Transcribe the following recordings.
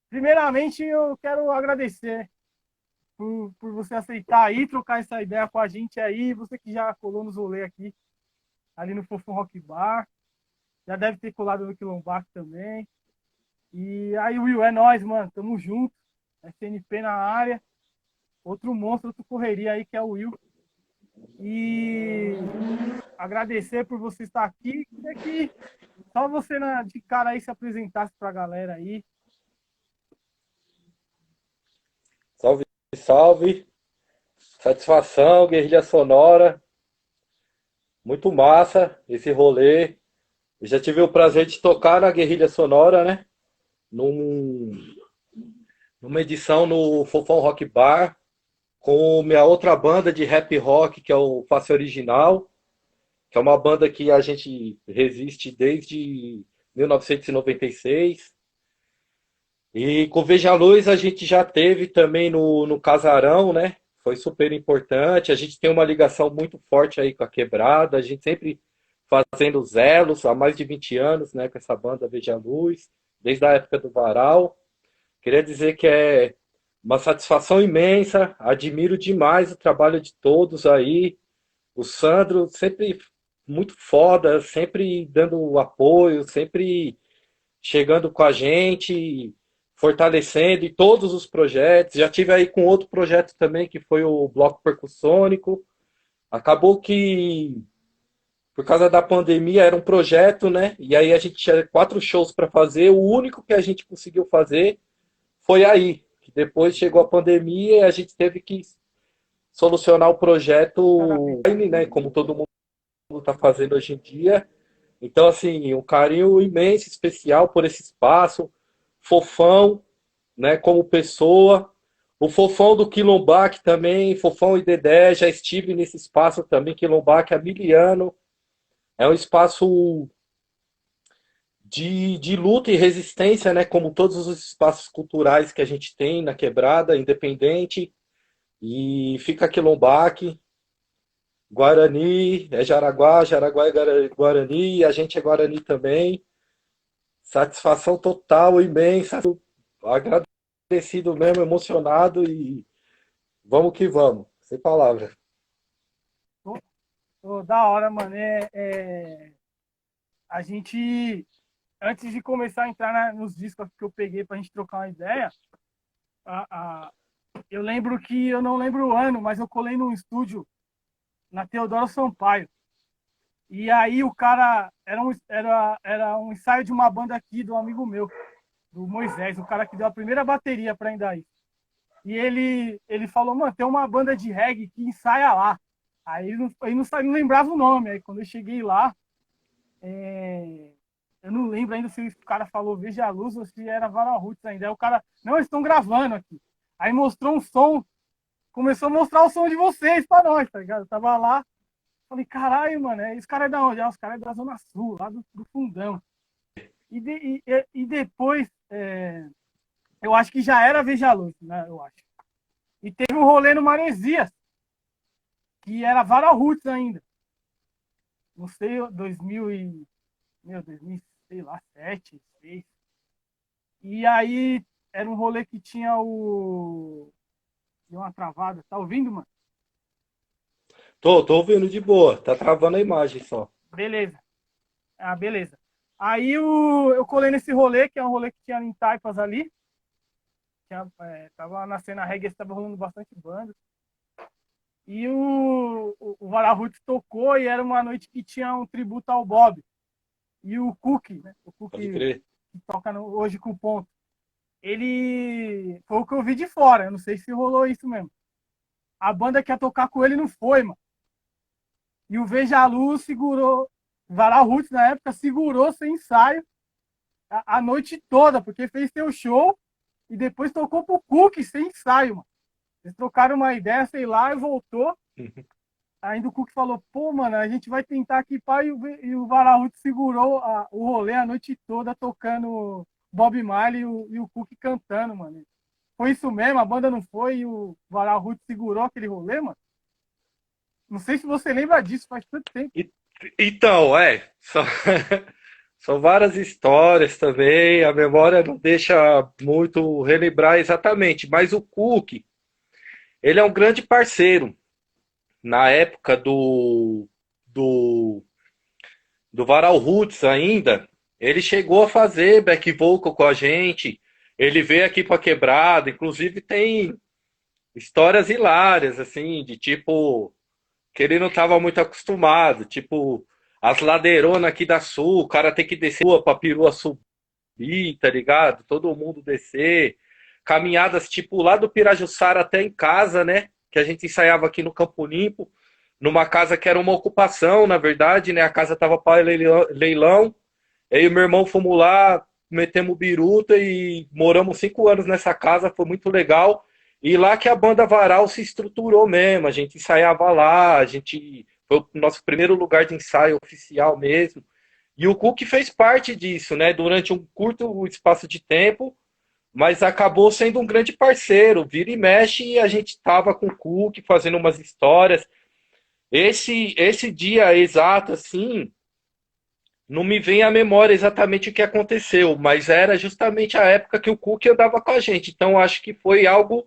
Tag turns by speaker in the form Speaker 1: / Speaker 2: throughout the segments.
Speaker 1: Primeiramente, eu quero agradecer por você aceitar aí, trocar essa ideia com a gente aí. Você que já colou nos rolê aqui, ali no Fofão Rock Bar. Já deve ter colado no Quilombac também. E aí, Will, é nóis, mano. Tamo junto. SNP na área. Outro monstro, outra correria aí, que é o Will. E agradecer por você estar aqui. Queria que só você de cara aí se apresentasse pra galera aí.
Speaker 2: Salve, salve. Satisfação, guerrilha sonora. Muito massa esse rolê. Eu já tive o prazer de tocar na guerrilha sonora, né? Num- Numa edição no Fofão Rock Bar, com minha outra banda de rap rock, que é o Face Original, que é uma banda que a gente resiste desde 1996. E com Veja a Luz a gente já teve também no Casarão, né? Foi super importante. A gente tem uma ligação muito forte aí com a Quebrada. A gente sempre fazendo zelos há mais de 20 anos, né? Com essa banda Veja a Luz, desde a época do Varal. Queria dizer que é uma satisfação imensa. Admiro demais o trabalho de todos aí. O Sandro sempre muito foda, sempre dando apoio, sempre chegando com a gente, fortalecendo em todos os projetos. Já tive aí com outro projeto também, que foi o Bloco Percussônico. Acabou que, por causa da pandemia, era um projeto, né? E aí a gente tinha 4 shows para fazer. O único que a gente conseguiu fazer foi aí. Depois chegou a pandemia e a gente teve que solucionar o projeto
Speaker 1: Parabéns.
Speaker 2: online, né? Como todo mundo está fazendo hoje em dia. Então, assim, um carinho imenso, especial por esse espaço. Fofão, né, como pessoa. O Fofão do Quilombac também, Fofão e Dedé, já estive nesse espaço também, Quilombac há 1000 anos. É um espaço de luta e resistência, né, como todos os espaços culturais que a gente tem na Quebrada, independente. E fica Quilombac, Guarani, é Jaraguá, Jaraguá é Guarani, e a gente é Guarani também. Satisfação total, imensa. Agradecido mesmo, emocionado e vamos que vamos. Sem palavras.
Speaker 1: Pô, da hora, mano. A gente, antes de começar a entrar nos discos que eu peguei pra gente trocar uma ideia, a, a, eu lembro que, eu não lembro o ano, mas eu colei num estúdio na Teodoro Sampaio. E aí o cara, era um ensaio de uma banda aqui, do amigo meu, do Moisés, o cara que deu a primeira bateria pra Indaí. E ele falou, mano, tem uma banda de reggae que ensaia lá. Aí ele não lembrava o nome. Aí quando eu cheguei lá, eu não lembro ainda se o cara falou Veja a Luz ou se era Vara Roots ainda. Aí o cara, não, eles estão gravando aqui. Aí mostrou um som, começou a mostrar o som de vocês pra nós, tá ligado? Eu tava lá, falei, caralho, mano, esse cara é da onde? Ah, os caras é da Zona Sul, lá do Fundão. E depois, eu acho que já era Veja a Luz, né? Eu acho. E teve um rolê no Maresias, que era Vara Roots ainda. Não sei, 2000 e, meu, 2000, sei lá, 7, 6. E aí era um rolê que tinha o. Deu uma travada. Tá ouvindo, mano?
Speaker 2: Tô ouvindo de boa. Tá travando a imagem só.
Speaker 1: Beleza. Ah, beleza. Aí eu colei nesse rolê, que é um rolê que tinha em Taipas ali. Tava na cena reggae, tava rolando bastante banda. E o Varahut tocou e era uma noite que tinha um tributo ao Bob. E o Cook, né? O Cook
Speaker 2: Pode
Speaker 1: que
Speaker 2: crer.
Speaker 1: toca hoje com o ponto. Ele. Foi o que eu vi de fora. Eu não sei se rolou isso mesmo. A banda que ia tocar com ele não foi, mano. E o Veja a Luz segurou, Varal Roots na época, segurou sem ensaio a noite toda, porque fez seu show e depois tocou pro Cook sem ensaio, mano. Eles trocaram uma ideia, sei lá, e voltou. Ainda o Cook falou, pô, mano, a gente vai tentar aqui, pá, e o Varal Roots segurou o rolê a noite toda tocando Bob Marley e o Cook cantando, mano. Foi isso mesmo, a banda não foi e o Varal Roots segurou aquele rolê, mano. Não sei se você lembra disso, faz tanto tempo.
Speaker 2: E- então, só, São várias histórias também, a memória não deixa muito relembrar exatamente, mas o Cook, ele é um grande parceiro. Na época do, do Varal Roots ainda, ele chegou a fazer back vocal com a gente, ele veio aqui para Quebrada, inclusive tem histórias hilárias, assim, de tipo, que ele não estava muito acostumado, tipo, as ladeironas aqui da Sul, o cara tem que descer pra perua subir, tá ligado? Todo mundo descer. Caminhadas, tipo, lá do Pirajussara até em casa, né? Que a gente ensaiava aqui no Campo Limpo, numa casa que era uma ocupação, na verdade, né? A casa tava para leilão. Eu e meu irmão fomos lá, metemos biruta e moramos 5 anos nessa casa, foi muito legal. E lá que a banda Varal se estruturou mesmo, a gente ensaiava lá, a gente foi o nosso primeiro lugar de ensaio oficial mesmo. E o Cook fez parte disso, né? Durante um curto espaço de tempo, mas acabou sendo um grande parceiro. Vira e mexe, e a gente estava com o Cook fazendo umas histórias. Esse dia exato, assim, não me vem à memória exatamente o que aconteceu, mas era justamente a época que o Cook andava com a gente. Então acho que foi algo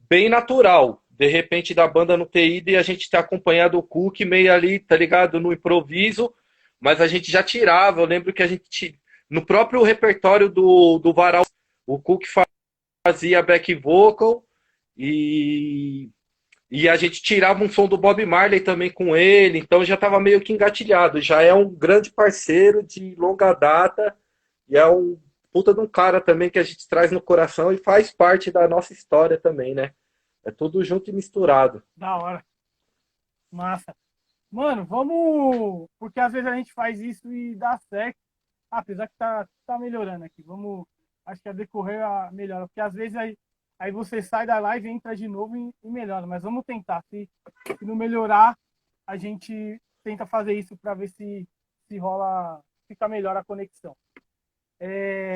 Speaker 2: bem natural. De repente da banda não ter ido e a gente ter acompanhado o Cook meio ali, tá ligado? No improviso, mas a gente já tirava. Eu lembro que a gente, no próprio repertório do Varal, o Cook fazia back vocal e e a gente tirava um som do Bob Marley também com ele, então já estava meio que engatilhado. Já é um grande parceiro de longa data e é um puta de um cara também que a gente traz no coração e faz parte da nossa história também, né? É tudo junto e misturado.
Speaker 1: Da hora. Massa. Mano, vamos. Porque às vezes a gente faz isso e dá certo. Apesar que tá melhorando aqui. Vamos. Acho que a decorrer melhora. Porque às vezes aí você sai da live, entra de novo e melhora. Mas vamos tentar. Se não melhorar, a gente tenta fazer isso para ver se rola, fica melhor a conexão.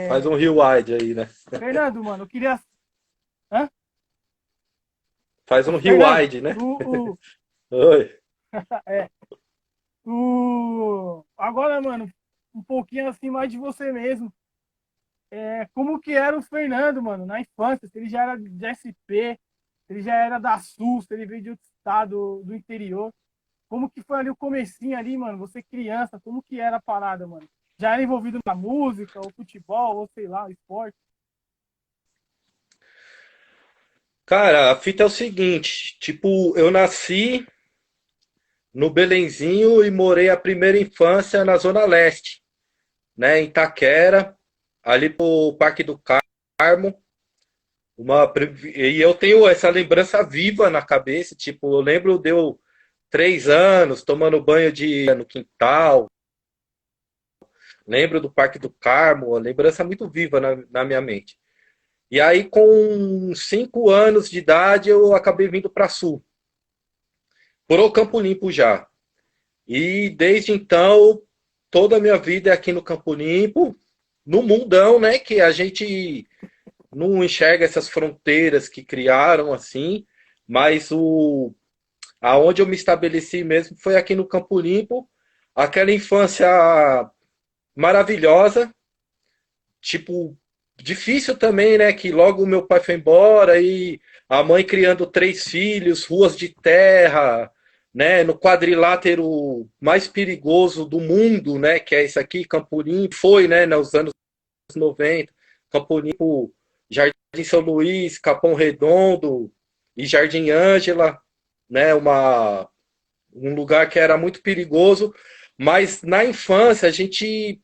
Speaker 2: Faz um rewind aí, né?
Speaker 1: Fernando, mano, eu queria. Hã?
Speaker 2: Faz um
Speaker 1: Fernando,
Speaker 2: rewind, né?
Speaker 1: o,
Speaker 2: Oi.
Speaker 1: é, agora, mano, um pouquinho assim mais de você mesmo. Como que era o Fernando, mano, na infância? Se ele já era de SP, se ele já era da Sul, se ele veio de outro estado, do interior. Como que foi ali o comecinho ali, mano? Você criança, como que era a parada, mano? Já era envolvido na música, ou futebol, ou sei lá, esporte?
Speaker 2: Cara, a fita é o seguinte, tipo, eu nasci no Belenzinho e morei a primeira infância na Zona Leste, né, em Itaquera, ali pro Parque do Carmo. E eu tenho essa lembrança viva na cabeça, tipo, eu lembro de eu 3 anos tomando banho no quintal, lembro do Parque do Carmo, uma lembrança muito viva na minha mente. E aí, com 5 anos de idade, eu acabei vindo para Sul, pro Campo Limpo já. E desde então, toda a minha vida é aqui no Campo Limpo, no mundão, né? Que a gente não enxerga essas fronteiras que criaram assim, mas aonde eu me estabeleci mesmo foi aqui no Campo Limpo, aquela infância maravilhosa, tipo difícil também, né? Que logo meu pai foi embora e a mãe criando 3 filhos, ruas de terra, né? No quadrilátero mais perigoso do mundo, né? Que é isso aqui, Campo Limpo, foi, né? Nos anos 90, Campo Limpo, Jardim São Luís, Capão Redondo e Jardim Ângela, né? Um lugar que era muito perigoso, mas na infância a gente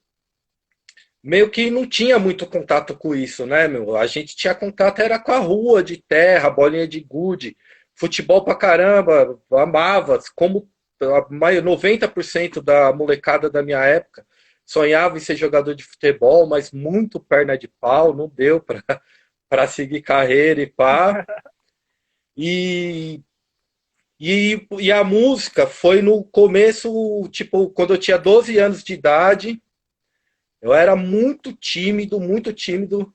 Speaker 2: meio que não tinha muito contato com isso, né, meu? A gente tinha contato era com a rua de terra, bolinha de gude, futebol pra caramba, amava, como 90% da molecada da minha época sonhava em ser jogador de futebol, mas muito perna de pau, não deu para seguir carreira e pá. E, e a música foi no começo, tipo, quando eu tinha 12 anos de idade, eu era muito tímido, muito tímido.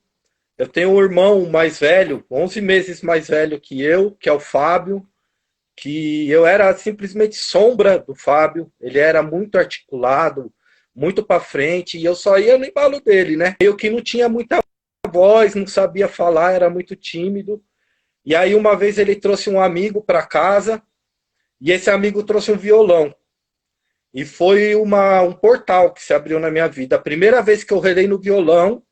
Speaker 2: Eu tenho um irmão mais velho, 11 meses mais velho que eu, que é o Fábio, que eu era simplesmente sombra do Fábio. Ele era muito articulado, muito para frente, e eu só ia no embalo dele, né? Eu que não tinha muita voz, não sabia falar, era muito tímido. E aí uma vez ele trouxe um amigo para casa, e esse amigo trouxe um violão. E foi um portal que se abriu na minha vida. A primeira vez que eu relei no violão,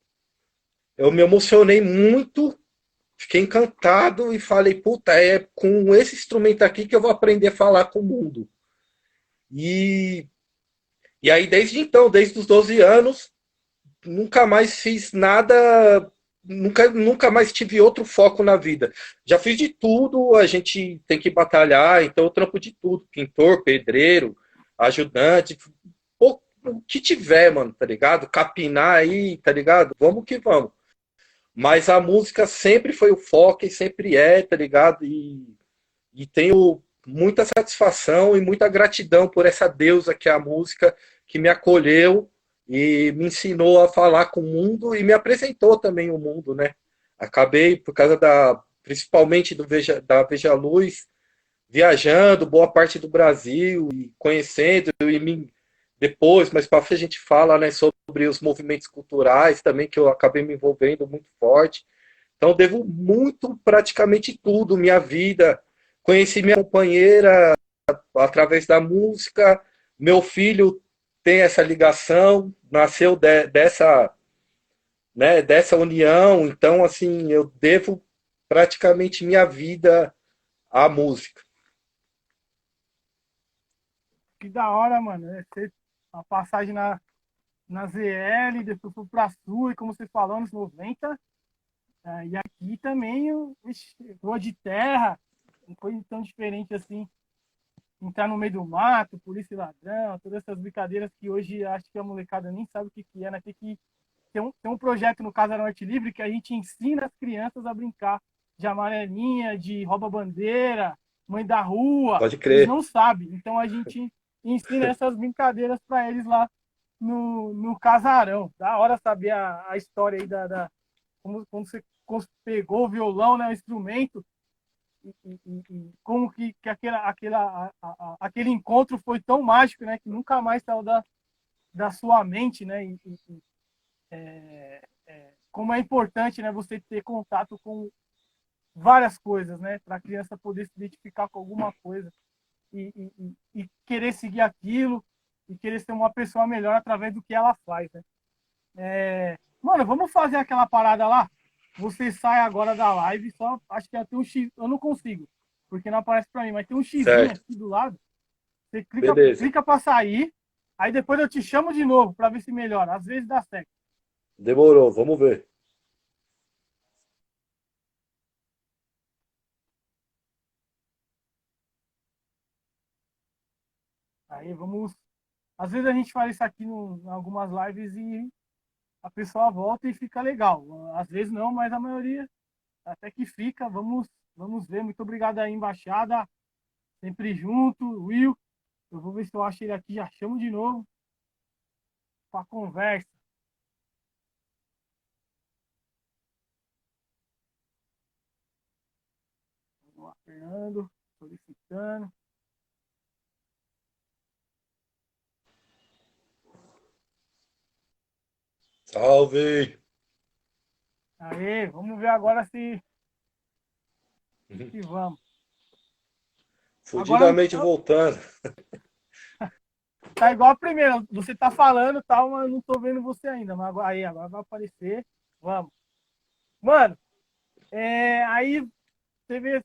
Speaker 2: eu me emocionei muito, fiquei encantado e falei, puta, é com esse instrumento aqui que eu vou aprender a falar com o mundo. E, e aí, desde então, desde os 12 anos, nunca mais fiz nada, nunca mais tive outro foco na vida. Já fiz de tudo, a gente tem que batalhar, então eu trampo de tudo, pintor, pedreiro, ajudante, pô, o que tiver, mano, tá ligado? Capinar aí, tá ligado? Vamos que vamos. Mas a música sempre foi o foco e sempre é, tá ligado? E tenho muita satisfação e muita gratidão por essa deusa que é a música, que me acolheu e me ensinou a falar com o mundo e me apresentou também o mundo, né? Acabei, por causa principalmente da Veja Luz, viajando boa parte do Brasil e conhecendo depois, mas para frente a gente fala, né, sobre os movimentos culturais também, que eu acabei me envolvendo muito forte. Então eu devo muito, praticamente tudo, minha vida. Conheci minha companheira através da música, meu filho tem essa ligação, nasceu dessa união, então assim, eu devo praticamente minha vida à música.
Speaker 1: Que da hora, mano. A passagem na ZL, depois foi pra Sul, e como você falou, nos 90. E aqui também, rua de terra, não foi tão diferente assim. Entrar no meio do mato, polícia e ladrão, todas essas brincadeiras que hoje acho que a molecada nem sabe o que é, né? Tem um projeto no Casarão Arte Livre que a gente ensina as crianças a brincar de amarelinha, de rouba-bandeira, mãe da rua.
Speaker 2: Pode
Speaker 1: Eles
Speaker 2: crer.
Speaker 1: não sabem. Então a gente ensina essas brincadeiras para eles lá no Casarão. Da hora saber a história aí como você pegou o violão, né, o instrumento, e como que aquele encontro foi tão mágico, né, que nunca mais saiu da sua mente, né, como é importante, né, você ter contato com várias coisas, né, para a criança poder se identificar com alguma coisa e querer seguir aquilo e querer ser uma pessoa melhor através do que ela faz, né. Mano, vamos fazer aquela parada lá? Você sai agora da live, só acho que tem um X, eu não consigo, porque não aparece para mim, mas tem um xizinho
Speaker 2: Certo.
Speaker 1: aqui do lado. Você
Speaker 2: Beleza.
Speaker 1: clica para sair, aí depois eu te chamo de novo para ver se melhora. Às vezes dá certo.
Speaker 2: Demorou, vamos ver.
Speaker 1: Aí vamos. Às vezes a gente faz isso aqui em algumas lives e a pessoa volta e fica legal. Às vezes não, mas a maioria até que fica. Vamos ver. Muito obrigado aí, embaixada. Sempre junto. Will, eu vou ver se eu acho ele aqui. Já chamo de novo para conversa. Vamos lá, Fernando, solicitando.
Speaker 2: Salve!
Speaker 1: Aê, vamos ver agora se vamos. Agora
Speaker 2: Fudidamente voltando.
Speaker 1: tá igual a primeira. Você tá falando tal, mas eu não tô vendo você ainda. Mas agora vai aparecer. Vamos. Mano, aí teve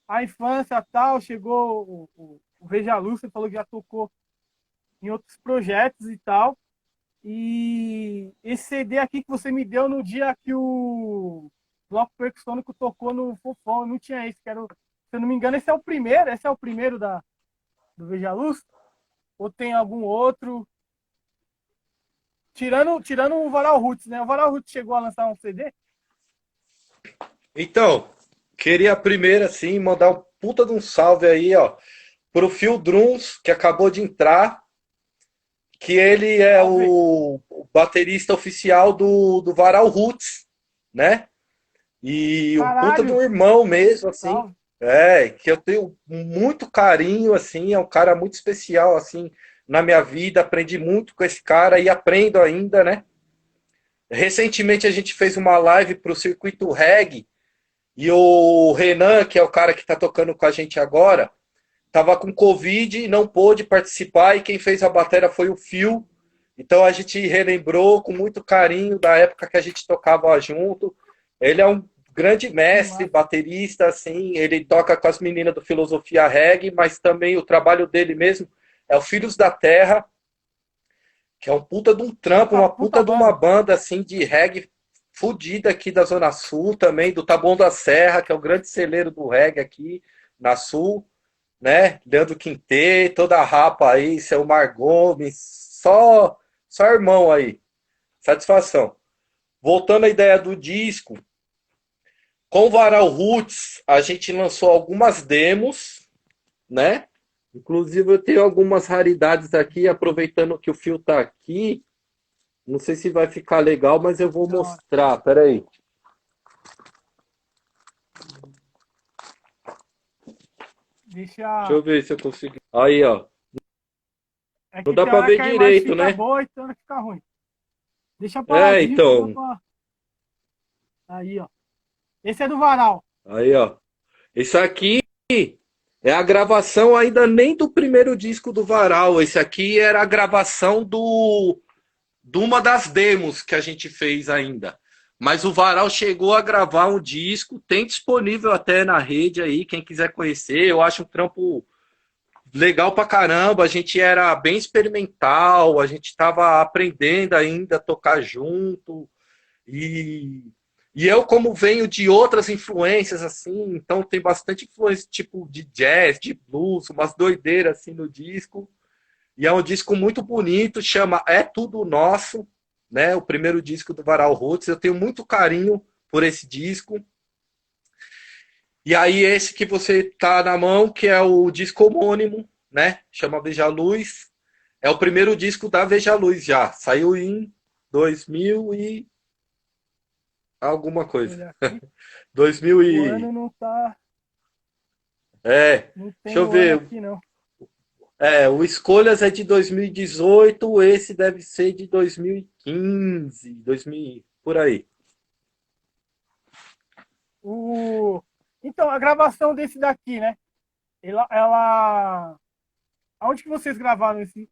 Speaker 1: a infância tal, chegou o Veja Luz, você falou que já tocou em outros projetos e tal. E esse CD aqui que você me deu no dia que o Bloco Percussônico tocou no Fofão, não tinha esse, se eu não me engano, esse é o primeiro do Veja Luz? Ou tem algum outro? Tirando o Varal Roots, né? O Varal Roots chegou a lançar um CD?
Speaker 2: Então, queria primeiro, assim, mandar um puta de um salve aí, ó, pro Phil Drums, que acabou de entrar, que ele é
Speaker 1: Salve.
Speaker 2: o baterista oficial do Varal Roots, né? E um puta de um
Speaker 1: Caralho,
Speaker 2: irmão mesmo, assim,
Speaker 1: salve.
Speaker 2: que eu tenho muito carinho, assim, é um cara muito especial, assim, na minha vida, aprendi muito com esse cara e aprendo ainda, né? Recentemente a gente fez uma live para o Circuito Reggae e o Renan, que é o cara que está tocando com a gente agora, estava com Covid e não pôde participar, e quem fez a bateria foi o Phil. Então a gente relembrou com muito carinho da época que a gente tocava junto. Ele é um grande mestre, baterista, assim, ele toca com as meninas do Filosofia Reggae, mas também o trabalho dele mesmo é o Filhos da Terra, que é um puta de um trampo, uma puta de uma banda assim de reggae fodida aqui da Zona Sul também, do Taboão da Serra, que é o grande celeiro do reggae aqui na Sul, né? Leandro Quintê, toda a rapa aí, seu Mar Gomes, só irmão aí. Satisfação. Voltando à ideia do disco, com o Varal Roots, a gente lançou algumas demos, né? Inclusive eu tenho algumas raridades aqui, aproveitando que o Fio tá aqui. Não sei se vai ficar legal, mas eu vou mostrar. Pera aí.
Speaker 1: Deixa
Speaker 2: eu ver se eu consigo. Aí, ó.
Speaker 1: É
Speaker 2: não dá pra ver direito, né?
Speaker 1: Boa, então fica ruim. Deixa paradinho.
Speaker 2: Então.
Speaker 1: Aí, ó. Esse é do Varal.
Speaker 2: Aí, ó. Isso aqui é a gravação ainda nem do primeiro disco do Varal. Esse aqui era a gravação de uma das demos que a gente fez ainda. Mas o Varal chegou a gravar um disco, tem disponível até na rede aí, quem quiser conhecer. Eu acho um trampo legal pra caramba. A gente era bem experimental, a gente estava aprendendo ainda a tocar junto. E eu, como venho de outras influências, assim, então tem bastante influência, tipo, de jazz, de blues, umas doideiras, assim, no disco. E é um disco muito bonito, chama É Tudo Nosso, né? O primeiro disco do Varal Roots. Eu tenho muito carinho por esse disco. E aí esse que você tá na mão, que é o disco homônimo, né? Chama Veja Luz. É o primeiro disco da Veja Luz já. Saiu em 2000 e alguma coisa. 2000 e...
Speaker 1: O ano não tá...
Speaker 2: Não deixa eu ver.
Speaker 1: Aqui, não.
Speaker 2: O Escolhas é de 2018, esse deve ser de 2015, 2000, por aí.
Speaker 1: Então, a gravação desse daqui, né? Aonde que vocês gravaram esse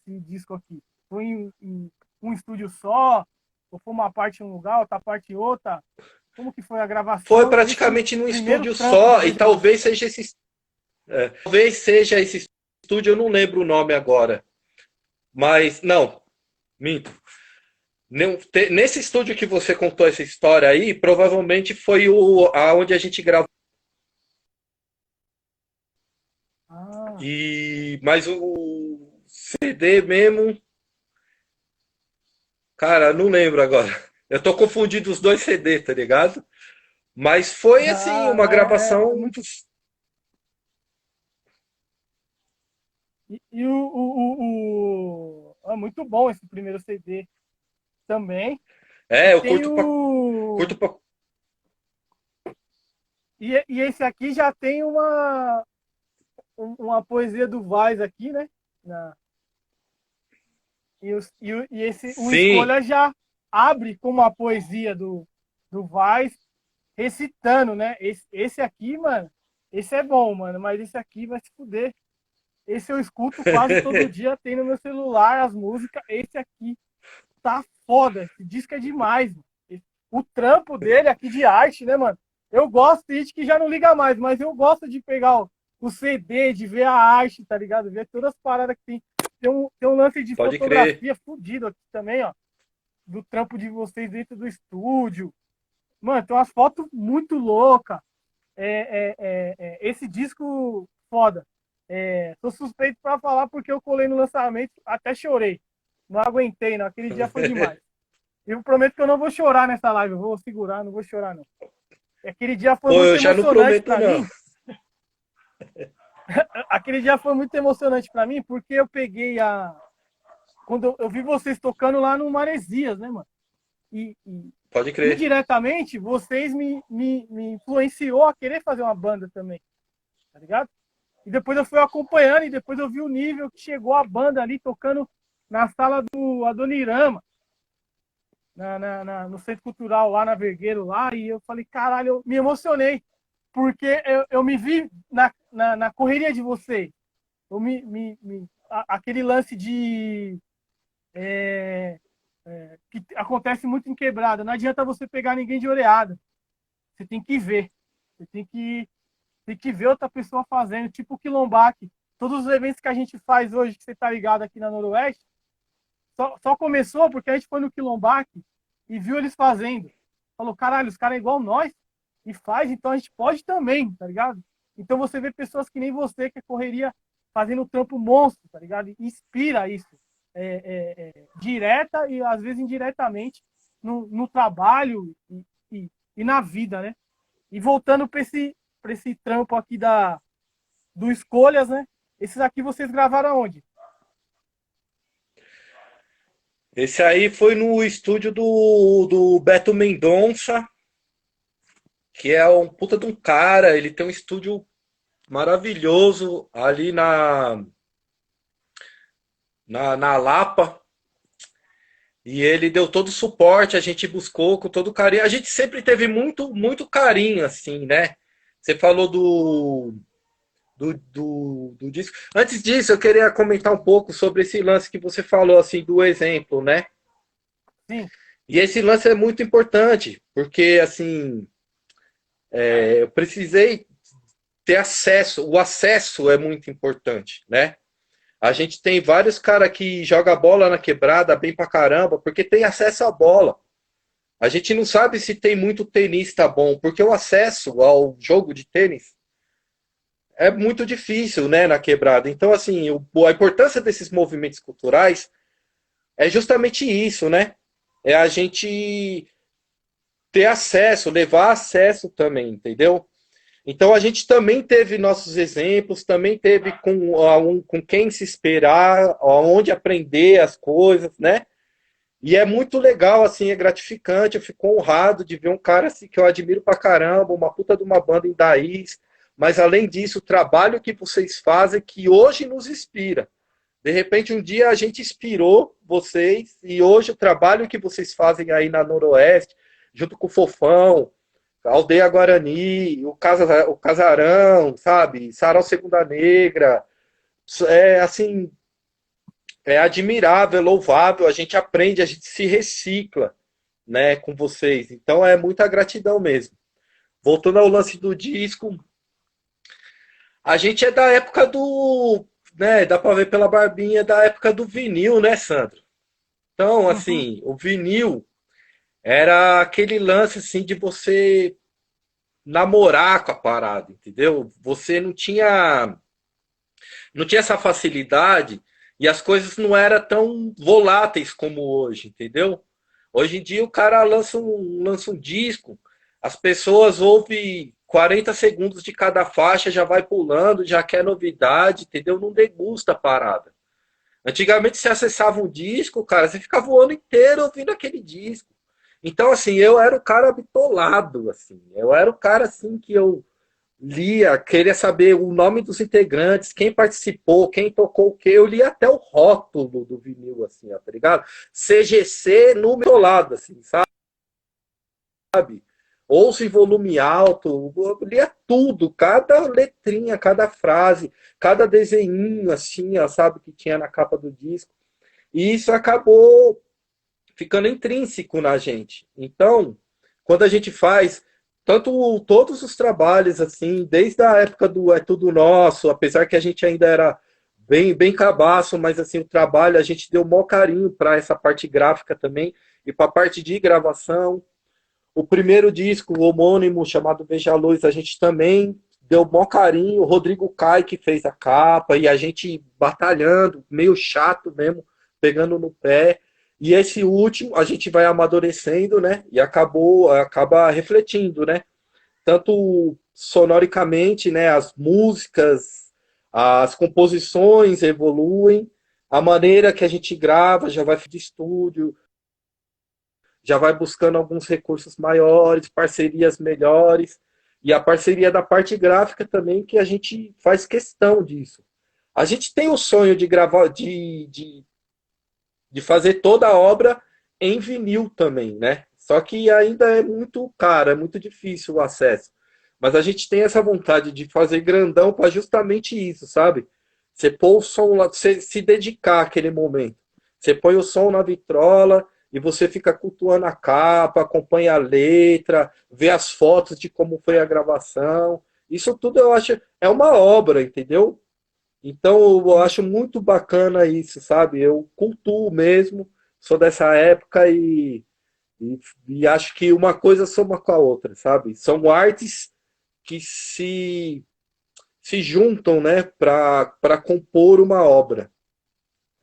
Speaker 1: disco aqui? Foi em um estúdio só? Ou foi uma parte em um lugar, outra parte em outra? Como que foi a gravação?
Speaker 2: Foi praticamente num estúdio só, e talvez seja esse... talvez seja esse estúdio, eu não lembro o nome agora. Mas, não, minto. Nesse estúdio que você contou essa história aí, provavelmente foi aonde a gente gravou. Mas o CD mesmo... Cara, não lembro agora. Eu tô confundindo os dois CD, tá ligado? Mas foi, assim, uma gravação...
Speaker 1: É muito bom esse primeiro CD também.
Speaker 2: Eu curto pra...
Speaker 1: E esse aqui já tem uma poesia do Vaz aqui, né? O Escolha já abre com uma poesia do Vaz recitando, né? Esse aqui, mano, esse é bom, mano, mas esse aqui vai se fuder. Esse eu escuto quase todo dia, tem no meu celular as músicas. Esse aqui tá foda, esse disco é demais, mano. O trampo dele aqui de arte, né, mano? Eu gosto, tem gente que já não liga mais, mas eu gosto de pegar o CD, de ver a arte, tá ligado? Ver todas as paradas que tem. Tem um lance de fotografia fudido aqui também, ó. Do trampo de vocês dentro do estúdio. Mano, tem umas fotos muito loucas. Esse disco, foda. Tô suspeito pra falar porque eu colei no lançamento, até chorei. Não aguentei, não. Aquele dia foi demais. Eu prometo que eu não vou chorar nessa live. Eu vou segurar, não vou chorar, não. Aquele dia foi muito emocionante pra mim. Aquele dia foi muito emocionante pra mim, porque eu peguei quando eu vi vocês tocando lá no Maresias, né, mano?
Speaker 2: Pode crer.
Speaker 1: Indiretamente, vocês me influenciou a querer fazer uma banda também, tá ligado? E depois eu fui acompanhando, e depois eu vi o nível que chegou a banda ali tocando na sala do Adonirama, no Centro Cultural lá na Vergueiro, lá, e eu falei, caralho, eu me emocionei, porque eu me vi na correria de vocês. Eu aquele lance de que acontece muito em quebrada. Não adianta você pegar ninguém de orelhada. Você tem que ver. Você tem que ver outra pessoa fazendo, tipo o Quilombaque. Todos os eventos que a gente faz hoje, que você tá ligado aqui na Noroeste, só começou porque a gente foi no Quilombaque e viu eles fazendo. Falou, caralho, os caras é igual nós e faz, então a gente pode também, tá ligado? Então você vê pessoas que nem você, que correria fazendo trampo monstro, tá ligado? E inspira isso. Direta e às vezes indiretamente no trabalho e na vida, né? E voltando para esse trampo aqui do Escolhas, né? Esses aqui vocês gravaram onde?
Speaker 2: Esse aí foi no estúdio do Beto Mendonça, que é um puta de um cara. Ele tem um estúdio maravilhoso ali na Lapa. E ele deu todo o suporte, a gente buscou com todo carinho. A gente sempre teve muito, muito carinho, assim, né? Você falou do disco. Antes disso, eu queria comentar um pouco sobre esse lance que você falou, assim, do exemplo, né?
Speaker 1: Sim.
Speaker 2: E esse lance é muito importante, porque, assim, eu precisei ter acesso. O acesso é muito importante, né? A gente tem vários caras que joga bola na quebrada bem pra caramba, porque tem acesso à bola. A gente não sabe se tem muito tenista bom, porque o acesso ao jogo de tênis é muito difícil, né, na quebrada. Então, assim, a importância desses movimentos culturais é justamente isso, né? É a gente ter acesso, levar acesso também, entendeu? Então a gente também teve nossos exemplos, também teve com quem se esperar, onde aprender as coisas, né? E é muito legal, assim, é gratificante. Eu fico honrado de ver um cara assim, que eu admiro pra caramba, uma puta de uma banda em Daís. Mas além disso, o trabalho que vocês fazem, que hoje nos inspira. De repente, um dia a gente inspirou vocês, e hoje o trabalho que vocês fazem aí na Noroeste, junto com o Fofão, a Aldeia Guarani, o Casarão, sabe? Sarau Segunda Negra. É assim, é admirável, é louvável, a gente aprende, a gente se recicla, né, com vocês. Então é muita gratidão mesmo. Voltando ao lance do disco, a gente é da época né, dá pra ver pela barbinha, da época do vinil, né, Sandro? Então,
Speaker 1: Uhum.
Speaker 2: assim, o vinil era aquele lance, assim, de você namorar com a parada, entendeu? Você não tinha essa facilidade e as coisas não eram tão voláteis como hoje, entendeu? Hoje em dia o cara lança um disco, as pessoas ouvem 40 segundos de cada faixa, já vai pulando, já quer novidade, entendeu? Não degusta a parada. Antigamente você acessava um disco, cara, você ficava o ano inteiro ouvindo aquele disco. Então, assim, eu era o cara bitolado, assim. Eu era o cara, assim, que eu lia, queria saber o nome dos integrantes, quem participou, quem tocou o quê. Eu lia até o rótulo do vinil, assim, ó, tá ligado? CGC número lado, assim, sabe? Ouço em volume alto, eu lia tudo, cada letrinha, cada frase, cada desenho, assim, ó, sabe, que tinha na capa do disco. E isso acabou ficando intrínseco na gente. Então, quando a gente faz todos os trabalhos assim, desde a época do É Tudo Nosso, apesar que a gente ainda era bem cabaço, mas assim o trabalho a gente deu o maior carinho para essa parte gráfica também e para a parte de gravação. O primeiro disco, o homônimo chamado Veja a Luz, a gente também deu o maior carinho. O Rodrigo Caio que fez a capa e a gente batalhando, meio chato mesmo, pegando no pé. E esse último a gente vai amadurecendo, né? E acaba refletindo, né? Tanto sonoricamente, né? As músicas, as composições evoluem, a maneira que a gente grava já vai de estúdio, já vai buscando alguns recursos maiores, parcerias melhores. e a parceria da parte gráfica também, que a gente faz questão disso. A gente tem o sonho de gravar, de fazer toda a obra em vinil também, né? Só que ainda é muito caro, é muito difícil o acesso. Mas a gente tem essa vontade de fazer grandão para justamente isso, sabe? Você pôr o som lá, você se dedicar àquele momento. Você põe o som na vitrola e você fica cultuando a capa, acompanha a letra, vê as fotos de como foi a gravação. Isso tudo eu acho é uma obra, entendeu? Então eu
Speaker 1: Sim.
Speaker 2: acho muito bacana isso, sabe? Eu cultuo mesmo, sou dessa época e, e acho que uma coisa soma com a outra, sabe? São artes que se juntam, né, para compor uma obra.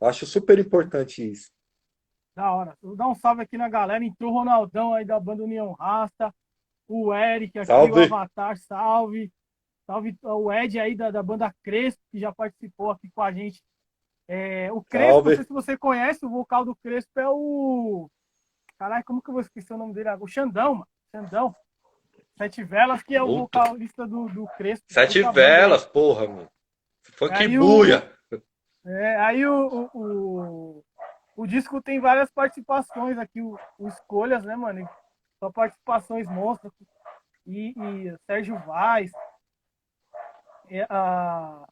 Speaker 2: Acho super importante isso.
Speaker 1: Da hora. Vou dar um salve aqui na galera. Entrou o Ronaldão aí da banda União Rasta, o Eric aqui, o
Speaker 2: Salve,
Speaker 1: Avatar, salve. Salve o Ed aí da banda Crespo, que já participou aqui com a gente. O Crespo, não sei
Speaker 2: salve.
Speaker 1: se você conhece, o vocal do Crespo é o. Caralho, como que eu vou esquecer o nome dele? O Xandão, mano. Xandão. Sete Velas, que é o
Speaker 2: Puta.
Speaker 1: vocalista do Crespo.
Speaker 2: Sete
Speaker 1: Puta banda aí.
Speaker 2: velas, porra, mano. Funk
Speaker 1: Aí
Speaker 2: buia.
Speaker 1: o disco tem várias participações aqui, o Escolhas, né, mano? Só participações monstras. E Sérgio Vaz. É, a,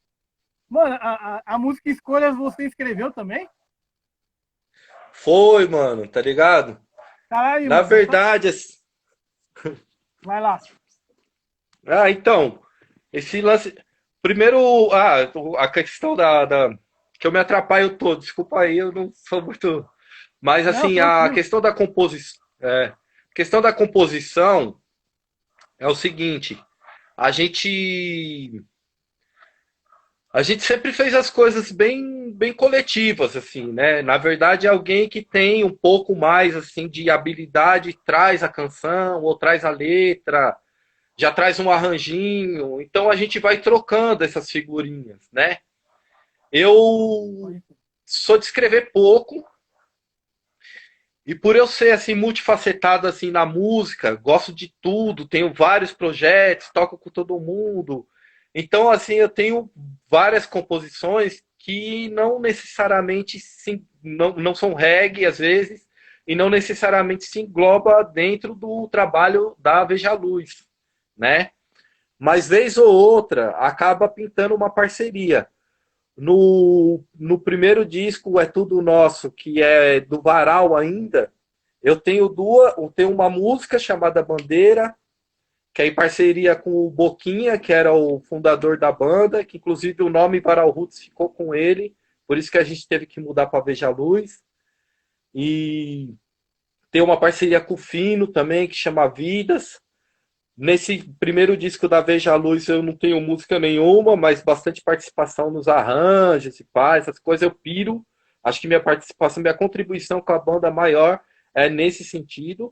Speaker 1: mano, a música Escolhas você escreveu também?
Speaker 2: Foi, mano, tá ligado?
Speaker 1: Caralho,
Speaker 2: Na
Speaker 1: mano.
Speaker 2: verdade,
Speaker 1: Vai lá.
Speaker 2: então, esse lance. Primeiro, a questão que eu me atrapalho todo. Desculpa aí, eu não sou muito. Mas
Speaker 1: Não,
Speaker 2: assim, a
Speaker 1: tranquilo.
Speaker 2: questão da composição. Questão da composição é o seguinte: a gente. A gente sempre fez as coisas bem coletivas, assim, né? Na verdade, alguém que tem um pouco mais assim de habilidade traz a canção ou traz a letra, já traz um arranjinho. Então a gente vai trocando essas figurinhas, né? Eu sou de escrever pouco e por eu ser assim multifacetado assim na música, gosto de tudo, tenho vários projetos, toco com todo mundo. Então assim, eu tenho várias composições que não necessariamente não são reggae às vezes e não necessariamente se engloba dentro do trabalho da Veja Luz, né? Mas vez ou outra acaba pintando uma parceria. No primeiro disco, É Tudo Nosso, que é do Varal ainda, eu tenho uma música chamada Bandeira, que é em parceria com o Boquinha, que era o fundador da banda, que inclusive o nome Varal Roots ficou com ele, por isso que a gente teve que mudar para Veja Luz. E tem uma parceria com o Fino também, que chama Vidas. Nesse primeiro disco da Veja Luz eu não tenho música nenhuma, mas bastante participação nos arranjos e pá, essas coisas eu piro. Acho que minha participação, minha contribuição com a banda maior é nesse sentido.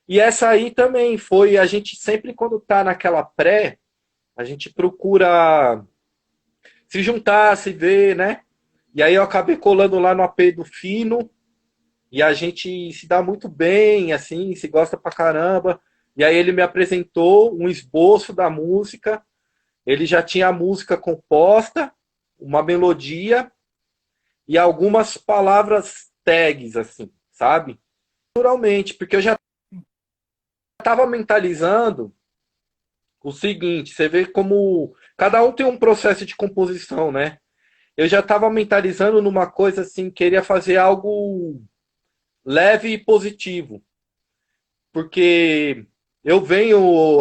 Speaker 2: E essa aí também foi, a gente sempre quando tá naquela pré, a gente procura se juntar, se ver, né? E aí eu acabei colando lá no AP do Fino, e a gente se dá muito bem, assim, se gosta pra caramba. E aí ele me apresentou um esboço da música. Ele já tinha a música composta, uma melodia e algumas palavras tags, assim, sabe? Naturalmente, porque eu já estava mentalizando o seguinte: você vê como cada um tem um processo de composição, né? Eu já estava mentalizando numa coisa assim, queria fazer algo leve e positivo. Porque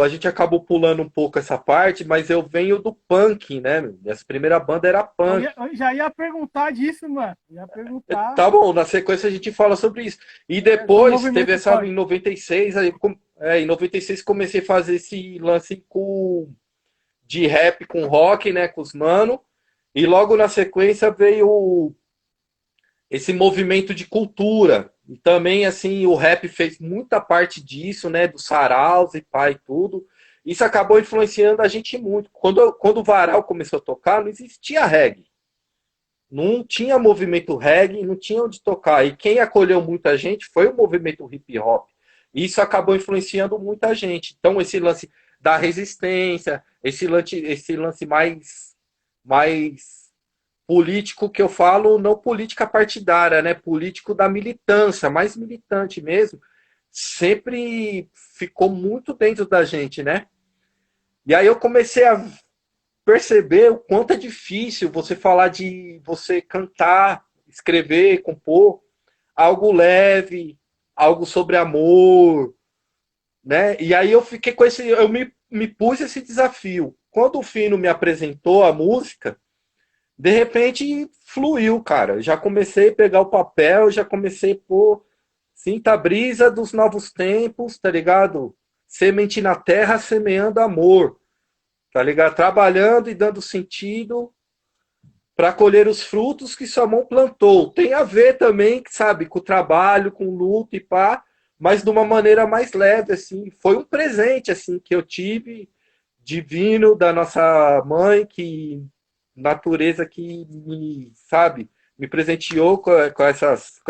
Speaker 2: a gente acabou pulando um pouco essa parte, mas eu venho do punk, né? Minha primeira banda era punk.
Speaker 1: Eu já ia perguntar disso, mano. Ia perguntar
Speaker 2: Tá bom, na sequência a gente fala sobre isso. E
Speaker 1: sobre o
Speaker 2: depois teve
Speaker 1: movimento
Speaker 2: essa
Speaker 1: punk.
Speaker 2: em 96, em 96 comecei a fazer esse lance de rap com rock, né, com os mano. E logo na sequência veio esse movimento de cultura. E também, assim, o rap fez muita parte disso, né? Do saraus e pai e tudo. Isso acabou influenciando a gente muito. Quando o Varal começou a tocar, não existia reggae. Não tinha movimento reggae, não tinha onde tocar. E quem acolheu muita gente foi o movimento hip hop. E isso acabou influenciando muita gente. Então, esse lance da resistência, esse lance mais político que eu falo, não política partidária, né? Político da militância, mais militante mesmo, sempre ficou muito dentro da gente, né? E aí eu comecei a perceber o quanto é difícil você falar de você cantar, escrever, compor algo leve, algo sobre amor, né? E aí eu fiquei com esse, me pus esse desafio. Quando o Fino me apresentou a música, de repente fluiu, cara. Já comecei a pegar o papel, já comecei a pôr sinta a brisa dos novos tempos, tá ligado? Semente na terra, semeando amor, tá ligado? Trabalhando e dando sentido para colher os frutos que sua mão plantou. Tem a ver também, sabe, com o trabalho, com luta e pá, mas de uma maneira mais leve, assim. Foi um presente, assim, que eu tive divino da nossa mãe, que natureza que me, sabe, me presenteou com essas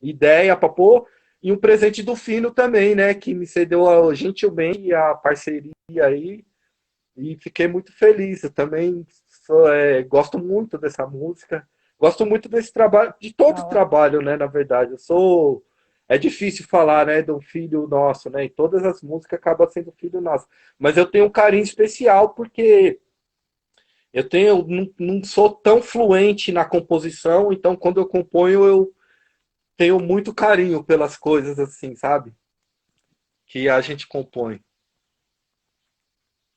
Speaker 2: ideias para pôr, e um presente do Fino também, né, que me cedeu gentilmente a parceria aí, e fiquei muito feliz. Eu também gosto muito dessa música, gosto muito desse trabalho, de todo
Speaker 1: Da
Speaker 2: o
Speaker 1: hora.
Speaker 2: trabalho, né, na verdade. É difícil falar, né, do filho nosso, né, e todas as músicas acabam sendo filho nosso. Mas eu tenho um carinho especial porque não sou tão fluente na composição, então quando eu componho eu tenho muito carinho pelas coisas assim, sabe? Que a gente compõe.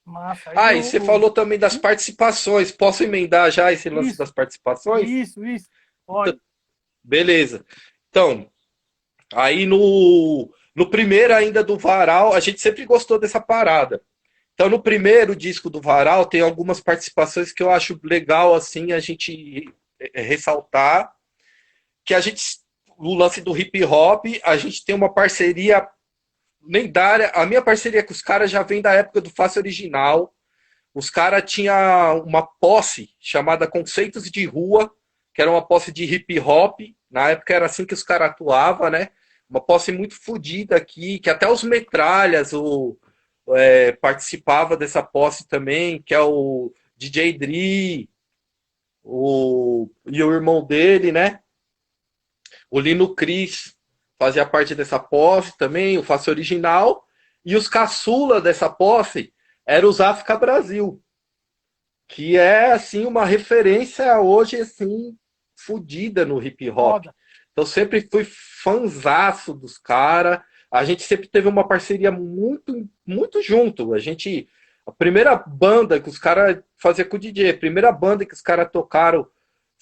Speaker 1: Massa. Aí
Speaker 2: Ah, e você falou também das
Speaker 1: Hum?
Speaker 2: participações. Posso emendar já esse lance
Speaker 1: Isso,
Speaker 2: das participações?
Speaker 1: isso. Pode.
Speaker 2: Beleza. Então, aí no primeiro ainda do Varal, a gente sempre gostou dessa parada. Então, no primeiro disco do Varal, tem algumas participações que eu acho legal, assim, a gente ressaltar. Que a gente, o lance do hip hop, a gente tem uma parceria lendária. A minha parceria com os caras já vem da época do Face Original. Os caras tinham uma posse chamada Conceitos de Rua, que era uma posse de hip hop. Na época era assim que os caras atuavam, né? Uma posse muito fodida aqui, que até os Metralhas participava dessa posse também, que é o DJ Dri, e o irmão dele, né? O Lino Cris fazia parte dessa posse também, o Face Original. E os caçula dessa posse eram os África Brasil, que é assim uma referência hoje assim fodida no hip hop.
Speaker 1: Foda.
Speaker 2: Então sempre fui fanzaço dos caras. A gente sempre teve uma parceria muito junto. A primeira banda que os caras faziam com o DJ, a primeira banda que os caras tocaram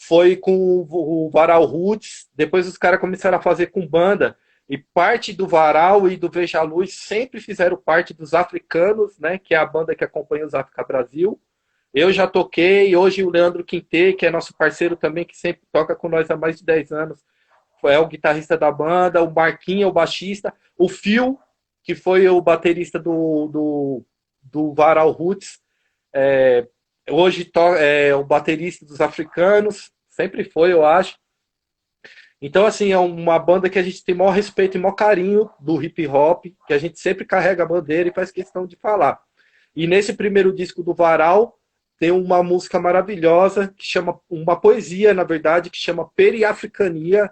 Speaker 2: foi com o Varal Roots. Depois os caras começaram a fazer com banda. E parte do Varal e do Veja a Luz sempre fizeram parte dos Africanos, né? Que é a banda que acompanha os África Brasil. Eu já toquei, hoje o Leandro Quinte, que é nosso parceiro também, que sempre toca com nós há mais de 10 anos, é o guitarrista da banda, o Marquinhos é o baixista, o Phil, que foi o baterista do Varal Roots, é, hoje é o baterista dos Africanos, sempre foi, eu acho. Então, assim, é uma banda que a gente tem maior respeito e maior carinho do hip hop, que a gente sempre carrega a bandeira e faz questão de falar. E nesse primeiro disco do Varal, tem uma música maravilhosa, que chama, uma poesia, na verdade, que chama Periafricania.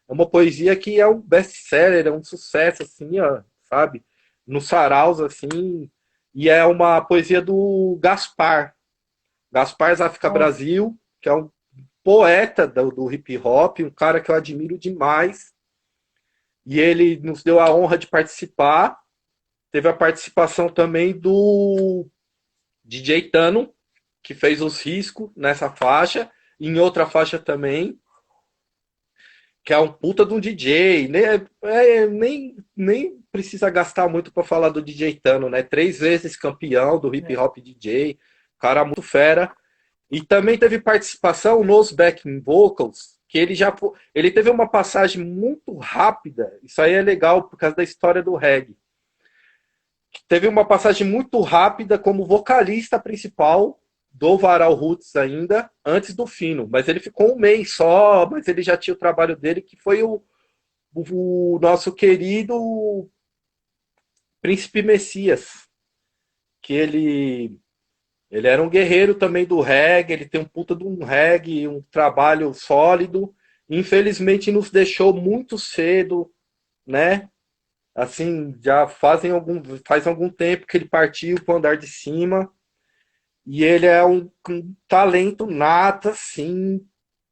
Speaker 2: É uma poesia que é um best-seller, é um sucesso, assim, ó, sabe? Nos saraus, assim. E é uma poesia do Gaspar Zafka
Speaker 1: Nossa.
Speaker 2: Brasil, que é um poeta do hip hop, um cara que eu admiro demais. E ele nos deu a honra de participar. Teve a participação também do DJ Tano, que fez os riscos nessa faixa, e em outra faixa também, que é um puta de um DJ. Nem precisa gastar muito para falar do DJ Tano, né? 3 vezes campeão do hip
Speaker 1: É.
Speaker 2: hop DJ, cara muito fera. E também teve participação nos backing vocals, que ele teve uma passagem muito rápida. Isso aí é legal por causa da história do reggae. Teve uma passagem muito rápida como vocalista principal do Varal Roots ainda, antes do Fino. Mas ele ficou um mês só, mas ele já tinha o trabalho dele, que foi o nosso querido Príncipe Messias, que ele era um guerreiro também do reggae, ele tem um puta de um reggae, um trabalho sólido. Infelizmente nos deixou muito cedo, né? Assim, faz algum tempo que ele partiu para o andar de cima. E ele é um talento nato, assim,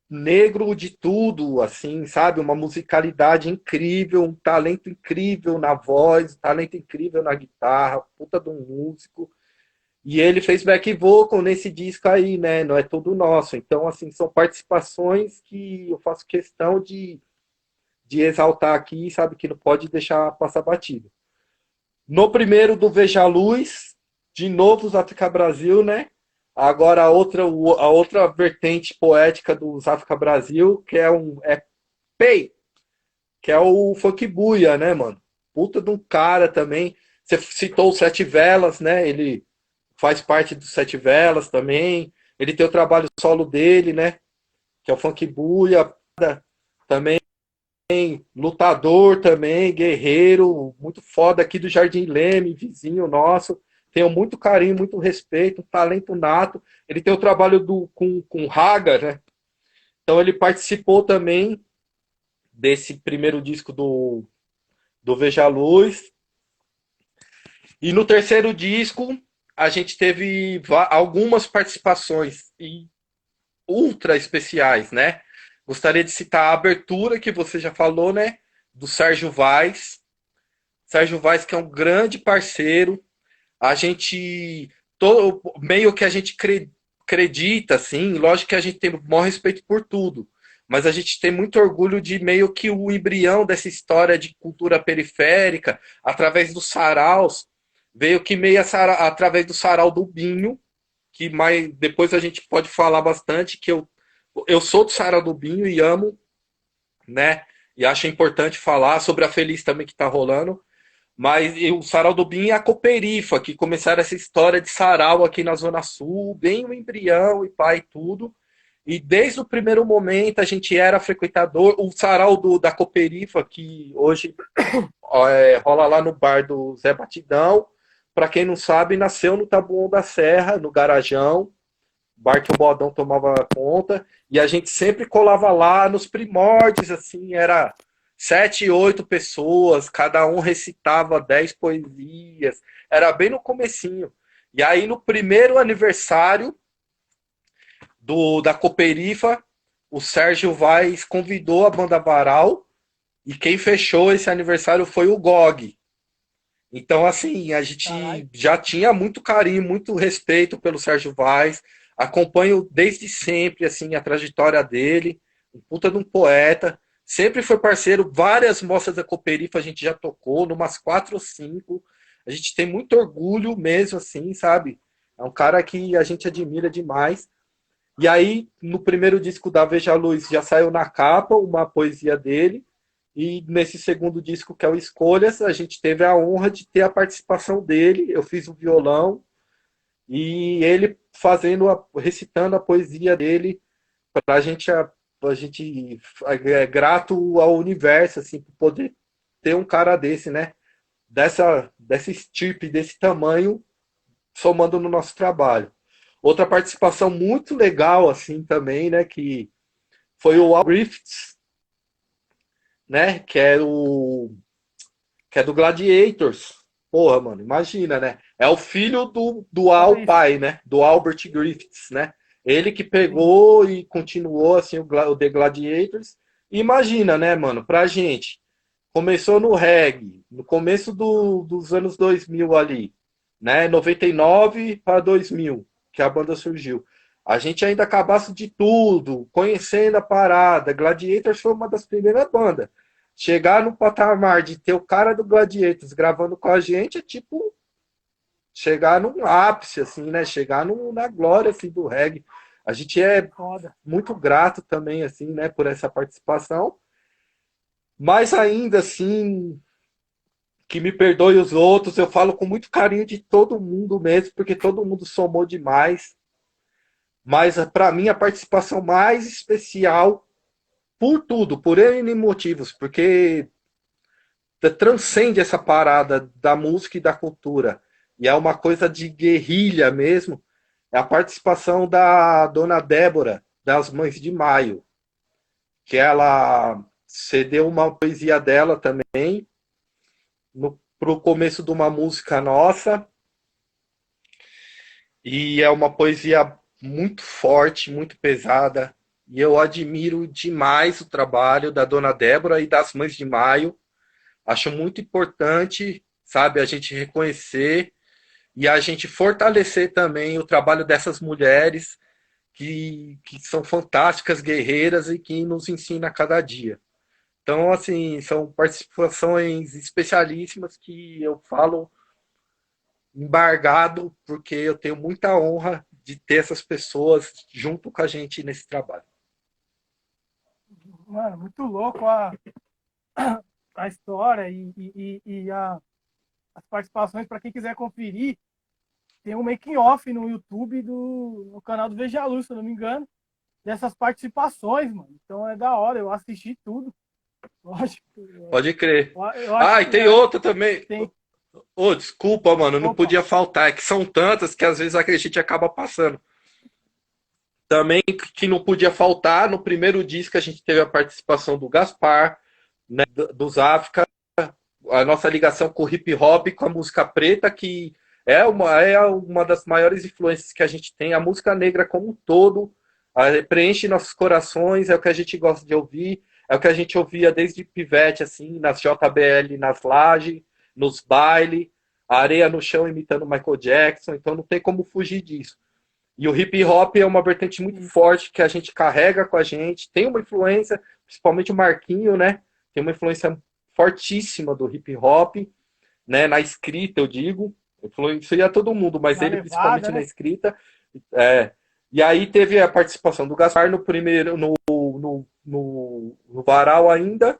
Speaker 2: negro de tudo, assim, sabe? Uma musicalidade incrível, um talento incrível na voz, um talento incrível na guitarra, puta de um músico. E ele fez back vocal nesse disco aí, né? Não é todo nosso. Então, assim, são participações que eu faço questão de exaltar aqui, sabe? Que não pode deixar passar batido. No primeiro do Veja a Luz, de novo os África Brasil, né? Agora a outra vertente poética dos África Brasil, que é Pei, que é o Funk Buia, né, mano? Puta de um cara também. Você citou o Sete Velas, né? Ele faz parte do Sete Velas também. Ele tem o trabalho solo dele, né? Que é o Funk Buia. Também lutador também, guerreiro, muito foda aqui do Jardim Leme, vizinho nosso. Tenho muito carinho, muito respeito, um talento nato. Ele tem o trabalho com Raga, né? Então ele participou também desse primeiro disco do Veja a Luz. E no terceiro disco, a gente teve algumas participações ultra especiais, né? Gostaria de citar a abertura que você já falou, né? Do Sérgio Vaz. Sérgio Vaz, que é um grande parceiro. A gente. Meio que a gente acredita, assim, lógico que a gente tem o maior respeito por tudo. Mas a gente tem muito orgulho de meio que o embrião dessa história de cultura periférica, através dos saraus, veio que meio através do sarau do Binho, que mais depois a gente pode falar bastante, que eu sou do sarau do Binho e amo, né? E acho importante falar sobre a Feliz também que tá rolando. Mas o Sarau do Bin e a Cooperifa, que começaram essa história de sarau aqui na Zona Sul, bem o embrião e pai e tudo. E desde o primeiro momento a gente era frequentador. O sarau da Cooperifa, que hoje rola lá no bar do Zé Batidão. Para quem não sabe, nasceu no Taboão da Serra, no Garajão, bar que o Bodão tomava conta. E a gente sempre colava lá nos primórdios, assim, era 7, 8 pessoas, cada um recitava 10 poesias, era bem no comecinho. E aí no primeiro aniversário da Cooperifa, o Sérgio Vaz convidou a banda Varal e quem fechou esse aniversário foi o GOG. Então, assim, a gente
Speaker 1: Caralho.
Speaker 2: já tinha muito carinho, muito respeito pelo Sérgio Vaz, acompanho desde sempre, assim, a trajetória dele, um puta de um poeta, sempre foi parceiro, várias mostras da Cooperifa a gente já tocou, numas 4 ou 5, a gente tem muito orgulho mesmo, assim, sabe? É um cara que a gente admira demais. E aí, no primeiro disco da Veja a Luz, já saiu na capa uma poesia dele, e nesse segundo disco, que é o Escolhas, a gente teve a honra de ter a participação dele. Eu fiz o violão e ele recitando a poesia dele para a gente é grato ao universo, assim, por poder ter um cara desse, né? Dessa estirpe, desse tamanho, somando no nosso trabalho. Outra participação muito legal, assim, também, né? Que foi o Al Griffiths, né? Que é do Gladiators. Porra, mano, imagina, né? É o filho do
Speaker 1: Olha
Speaker 2: Al
Speaker 1: isso.
Speaker 2: pai, né? Do Albert Griffiths, né? Ele que
Speaker 1: Sim.
Speaker 2: pegou e continuou, assim, o The Gladiators. Imagina, né, mano, pra gente. Começou no reggae, no começo dos anos 2000 ali, né? 99 para 2000, que a banda surgiu. A gente ainda acabasse de tudo, conhecendo a parada. Gladiators foi uma das primeiras bandas. Chegar no patamar de ter o cara do Gladiators gravando com a gente é tipo chegar num ápice, assim, né? Chegar na glória assim, do reggae. A gente é
Speaker 1: Foda.
Speaker 2: muito grato também, assim, né, por essa participação. Mas ainda assim, que me perdoe os outros, eu falo com muito carinho de todo mundo mesmo, porque todo mundo somou demais. Mas para mim a participação mais especial por tudo, por N motivos, porque transcende essa parada da música e da cultura. e é uma coisa de guerrilha mesmo, é a participação da dona Débora, das Mães de Maio, que ela cedeu uma poesia dela também para o começo de uma música nossa, e é uma poesia muito forte, muito pesada, e eu admiro demais o trabalho da dona Débora e das Mães de Maio. Acho muito importante, sabe, a gente reconhecer e a gente fortalecer também o trabalho dessas mulheres que são fantásticas guerreiras e que nos ensina a cada dia. Então, assim, são participações especialíssimas que eu falo embargado, porque eu tenho muita honra de ter essas pessoas junto com a gente nesse trabalho.
Speaker 1: Mano, muito louco a história as participações. Para quem quiser conferir, tem um making off no YouTube no canal do Veja a Luz, se eu não me engano, dessas participações, mano. Então é da hora, eu assisti tudo. Lógico.
Speaker 2: Pode crer.
Speaker 1: Eu acho
Speaker 2: Ah, e
Speaker 1: que
Speaker 2: tem outra também.
Speaker 1: tem.
Speaker 2: Ô, desculpa, mano, não
Speaker 1: Opa,
Speaker 2: podia faltar. É que são tantas que às vezes a gente acaba passando. Também que não podia faltar, no primeiro disco a gente teve a participação do Gaspar, né, dos África, a nossa ligação com o hip hop, com a música preta, que é uma das maiores influências que a gente tem. A música negra como um todo preenche nossos corações, é o que a gente gosta de ouvir, é o que a gente ouvia desde pivete, assim, nas JBL, nas lajes, nos bailes, a areia no chão imitando Michael Jackson, então não tem como fugir disso. E o hip hop é uma vertente muito forte que a gente carrega com a gente, tem uma influência, principalmente o Marquinho, né? Tem uma influência fortíssima do hip hop, né? Na escrita, eu digo, influencia todo mundo, mas
Speaker 1: na
Speaker 2: ele principalmente
Speaker 1: levada,
Speaker 2: na
Speaker 1: né?
Speaker 2: escrita. É. E aí teve a participação do Gaspar no primeiro, no Varal ainda,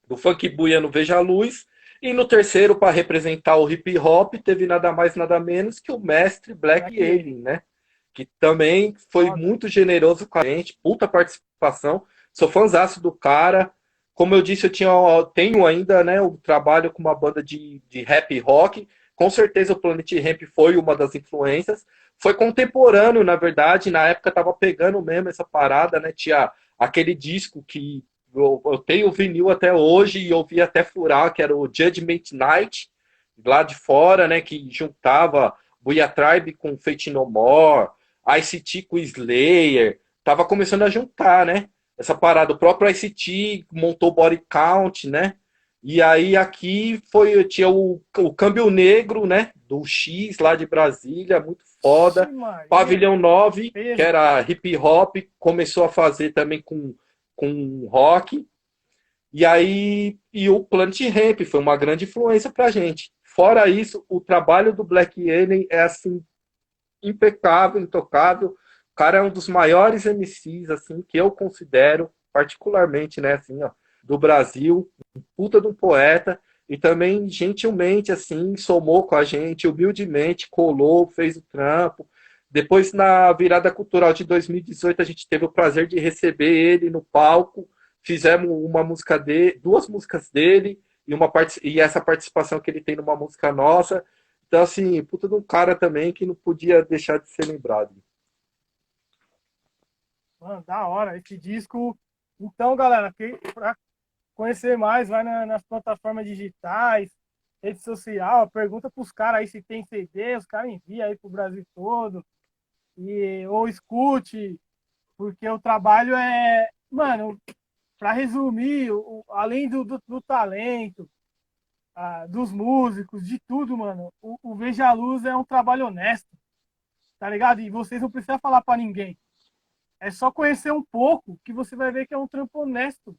Speaker 2: do Funk Buia no Veja a Luz, e no terceiro, para representar o hip hop, teve nada mais, nada menos que o mestre Black
Speaker 1: Black Alien.
Speaker 2: Alien, né? Que também foi
Speaker 1: Foda.
Speaker 2: muito generoso com a gente, puta participação. Sou fãzaço do cara. Como eu disse, tenho ainda, né, o trabalho com uma banda de rap rock. Com certeza o Planet Ramp foi uma das influências. Foi contemporâneo, na verdade. Na época tava pegando mesmo essa parada, né? Tinha aquele disco que eu tenho vinil até hoje e ouvi até furar, que era o Judgment Night, lá de fora, né? Que juntava Buia Tribe com Fate No More, ICT com Slayer. Tava começando a juntar, né? Essa parada. O próprio ICT montou Body Count, né? E aí aqui tinha o Câmbio Negro, né? Do X lá de Brasília, muito
Speaker 1: Ixi,
Speaker 2: foda.
Speaker 1: Maria.
Speaker 2: Pavilhão 9 que
Speaker 1: Peso.
Speaker 2: era hip hop, começou a fazer também com rock. E aí, e o Planet Ramp foi uma grande influência pra gente. Fora isso, o trabalho do Black Alien é assim impecável, intocável. O cara é um dos maiores MCs assim que eu considero particularmente, né, assim, ó, do Brasil, um puta de um poeta e também gentilmente assim somou com a gente, humildemente colou, fez o trampo. Depois na virada cultural de 2018 a gente teve o prazer de receber ele no palco. Fizemos uma música dele, duas músicas dele e essa participação que ele tem numa música nossa. Então, assim, puta de um cara também que não podia deixar de ser lembrado.
Speaker 1: Mano, da hora. Esse disco. Então, galera, pra conhecer mais, vai nas plataformas digitais, rede social, pergunta pros caras aí se tem CD, os caras enviam aí pro Brasil todo. Ou escute, porque o trabalho é. Mano, para resumir, além do talento, dos músicos, de tudo, mano, o Veja a Luz é um trabalho honesto, tá ligado? E vocês não precisam falar para ninguém. É só conhecer um pouco que você vai ver que é um trampo honesto.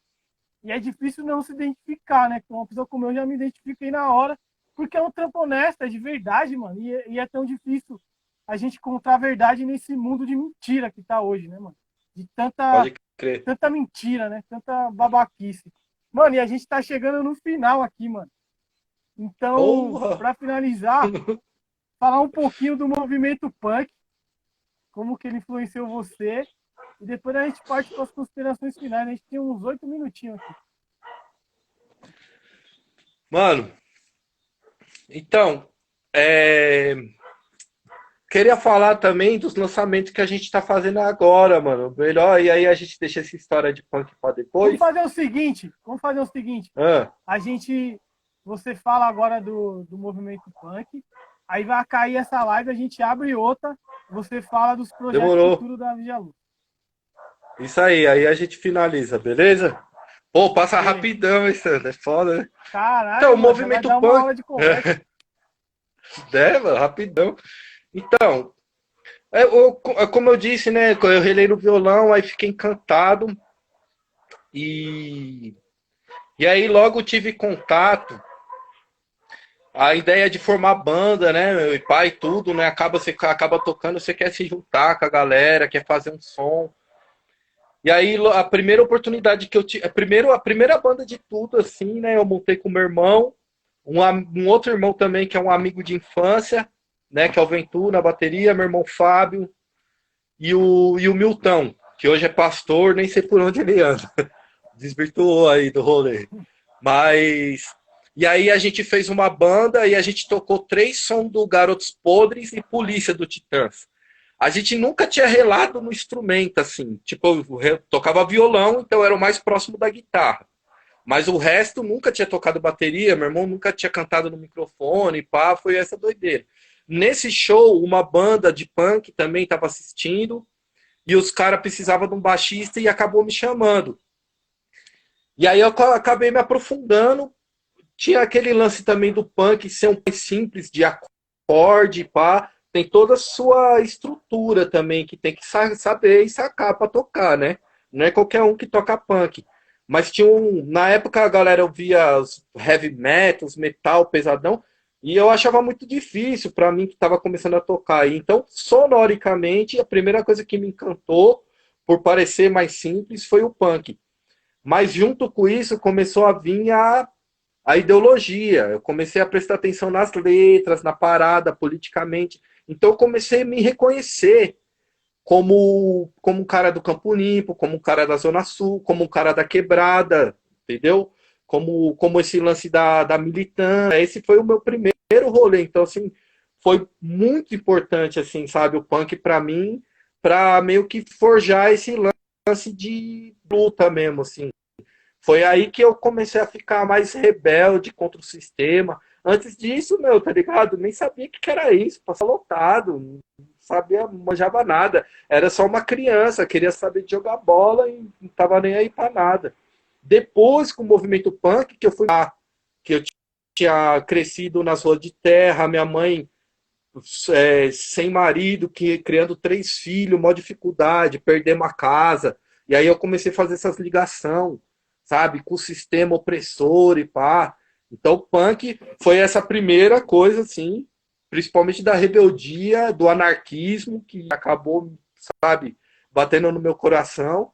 Speaker 1: E é difícil não se identificar, né? Com uma pessoa como eu já me identifiquei na hora, porque é um trampo honesto, é de verdade, mano. E é tão difícil a gente encontrar a verdade nesse mundo de mentira que tá hoje, né, mano? De
Speaker 2: Pode crer.
Speaker 1: tanta mentira, né? Tanta babaquice. Mano, e a gente tá chegando no final aqui, mano. Então,
Speaker 2: Porra!
Speaker 1: para finalizar, falar um pouquinho do movimento punk, como que ele influenciou você, e depois a gente parte para as considerações finais. A gente tem uns 8 minutinhos aqui.
Speaker 2: Mano, então, É, queria falar também dos lançamentos que a gente tá fazendo agora, mano. Melhor, e aí a gente deixa essa história de punk pra
Speaker 1: Vamos
Speaker 2: depois.
Speaker 1: fazer o seguinte, vamos fazer o seguinte.
Speaker 2: Ah,
Speaker 1: A gente, você fala agora do movimento punk, aí vai cair essa live, a gente abre outra, você fala dos projetos
Speaker 2: demorou.
Speaker 1: futuros da Vigia Luz.
Speaker 2: Isso aí a gente finaliza, beleza? Pô, passa
Speaker 1: Beleza.
Speaker 2: rapidão, isso é foda, né? Então,
Speaker 1: Caraca,
Speaker 2: o
Speaker 1: mano, já vai
Speaker 2: movimento
Speaker 1: dar uma
Speaker 2: punk.
Speaker 1: hora de conversa.
Speaker 2: É, mano, rapidão. Então, como eu disse, né? Eu relei no violão, aí fiquei encantado. E, e aí logo tive contato. A ideia de formar banda, né? Meu pai e tudo, né? Você acaba tocando, você quer se juntar com a galera, quer fazer um som. E aí a primeira oportunidade que eu tive, a primeira banda de tudo, assim, né? Eu montei com meu irmão, um outro irmão também, que é um amigo de infância, né? Que é o Ventura na bateria, meu irmão Fábio e o Milton, que hoje é pastor, nem sei por onde ele anda. Desvirtuou aí do rolê. Mas. E aí a gente fez uma banda e a gente tocou 3 sons do Garotos Podres e Polícia do Titãs. A gente nunca tinha relado no instrumento, assim. Tipo, eu tocava violão, então era o mais próximo da guitarra. Mas o resto nunca tinha tocado bateria, meu irmão nunca tinha cantado no microfone, pá, foi essa doideira. Nesse show, uma banda de punk também estava assistindo, e os caras precisavam de um baixista e acabou me chamando. E aí eu acabei me aprofundando. Tinha aquele lance também do punk ser um mais simples de acorde, pá. Tem toda a sua estrutura também que tem que saber e sacar para tocar, né? Não é qualquer um que toca punk. Mas tinha na época a galera ouvia os heavy metal, os metal pesadão, e eu achava muito difícil para mim que estava começando a tocar. Então, sonoricamente, a primeira coisa que me encantou, por parecer mais simples, foi o punk. Mas junto com isso começou a vir a ideologia. Eu comecei a prestar atenção nas letras, na parada, politicamente. Então eu comecei a me reconhecer como um cara do Campo Limpo, como um cara da Zona Sul, como um cara da quebrada, entendeu? Como esse lance da militância. Esse foi o meu primeiro rolê. Então, assim, foi muito importante, assim, sabe, o punk para mim, para meio que forjar esse lance de luta mesmo, assim. Foi aí que eu comecei a ficar mais rebelde contra o sistema. Antes disso, meu, tá ligado? Nem sabia o que era isso, passar lotado, não sabia, não manjava nada. Era só uma criança, queria saber de jogar bola e não tava nem aí pra nada. Depois, com o movimento punk, que eu fui lá, que eu tinha crescido nas ruas de terra, minha mãe sem marido, que criando 3 filhos, maior dificuldade, perdemos a casa. E aí eu comecei a fazer essas ligações, sabe, com o sistema opressor e pá. Então o punk foi essa primeira coisa, assim, principalmente da rebeldia, do anarquismo, que acabou, sabe, batendo no meu coração.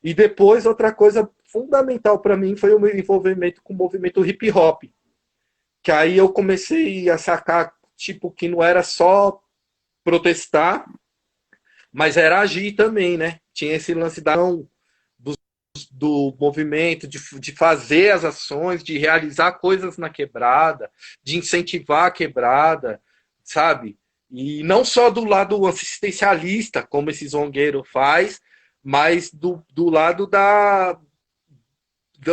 Speaker 2: E depois, outra coisa fundamental para mim foi o meu envolvimento com o movimento hip hop, que aí eu comecei a sacar, tipo, que não era só protestar, mas era agir também, né? Tinha esse lance do movimento, de fazer as ações, de realizar coisas na quebrada, de incentivar a quebrada, sabe? E não só do lado assistencialista, como esse zongueiro faz, mas do lado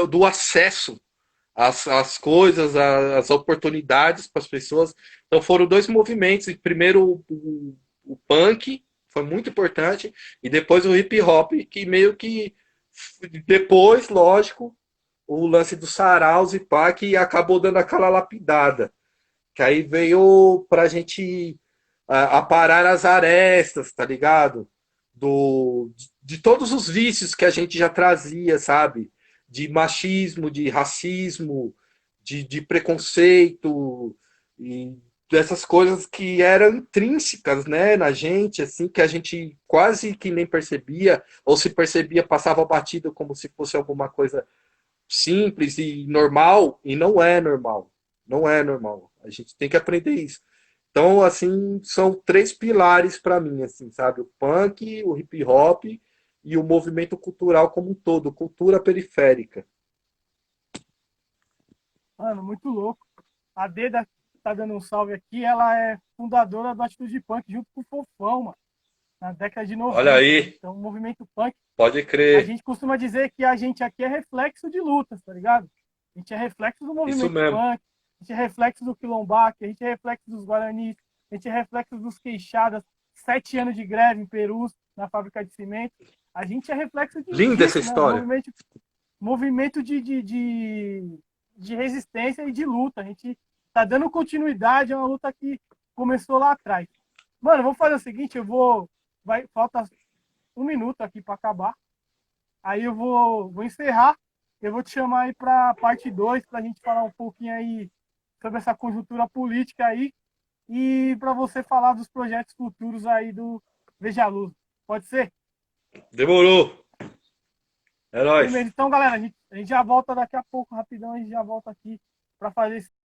Speaker 2: do acesso às coisas, às oportunidades para as pessoas. Então foram 2 movimentos. Primeiro o punk, foi muito importante, e depois o hip hop, que meio que depois, lógico, o lance do saraus e pá, que acabou dando aquela lapidada. Que aí veio pra gente aparar as arestas, tá ligado? De todos os vícios que a gente já trazia, sabe? De machismo, de racismo, de preconceito, e dessas coisas que eram intrínsecas, né, na gente, assim, que a gente quase que nem percebia, ou se percebia, passava batido como se fosse alguma coisa simples e normal, e não é normal. Não é normal. A gente tem que aprender isso. Então, assim, são 3 pilares para mim, assim, sabe? O punk, o hip hop e o movimento cultural como um todo, cultura periférica.
Speaker 1: Mano, muito louco. A D tá dando um salve aqui, ela é fundadora do Atitude Punk, junto com o Fofão, mano, na década de
Speaker 2: Olha
Speaker 1: 90.
Speaker 2: aí,
Speaker 1: Então, o movimento punk,
Speaker 2: pode
Speaker 1: a
Speaker 2: crer.
Speaker 1: gente costuma dizer que a gente aqui é reflexo de lutas, tá ligado? A gente é reflexo do
Speaker 2: Isso
Speaker 1: movimento
Speaker 2: mesmo.
Speaker 1: punk, a gente é reflexo do quilombaque, a gente é reflexo dos guaranis, a gente é reflexo dos queixadas, 7 anos de greve em Perus, na fábrica de cimento. A gente é reflexo
Speaker 2: Linda essa
Speaker 1: disso, né?
Speaker 2: história.
Speaker 1: Movimento de resistência e de luta. A gente tá dando continuidade a uma luta que começou lá atrás. Mano, vamos fazer o seguinte, falta 1 minuto aqui para acabar. Aí eu vou encerrar. Eu vou te chamar aí para parte 2 para a gente falar um pouquinho aí sobre essa conjuntura política aí e para você falar dos projetos futuros aí do Veja a Luz. Pode ser?
Speaker 2: Demorou. É nóis.
Speaker 1: Primeiro, então, galera, a gente já volta daqui a pouco, rapidão, a gente já volta aqui para fazer esse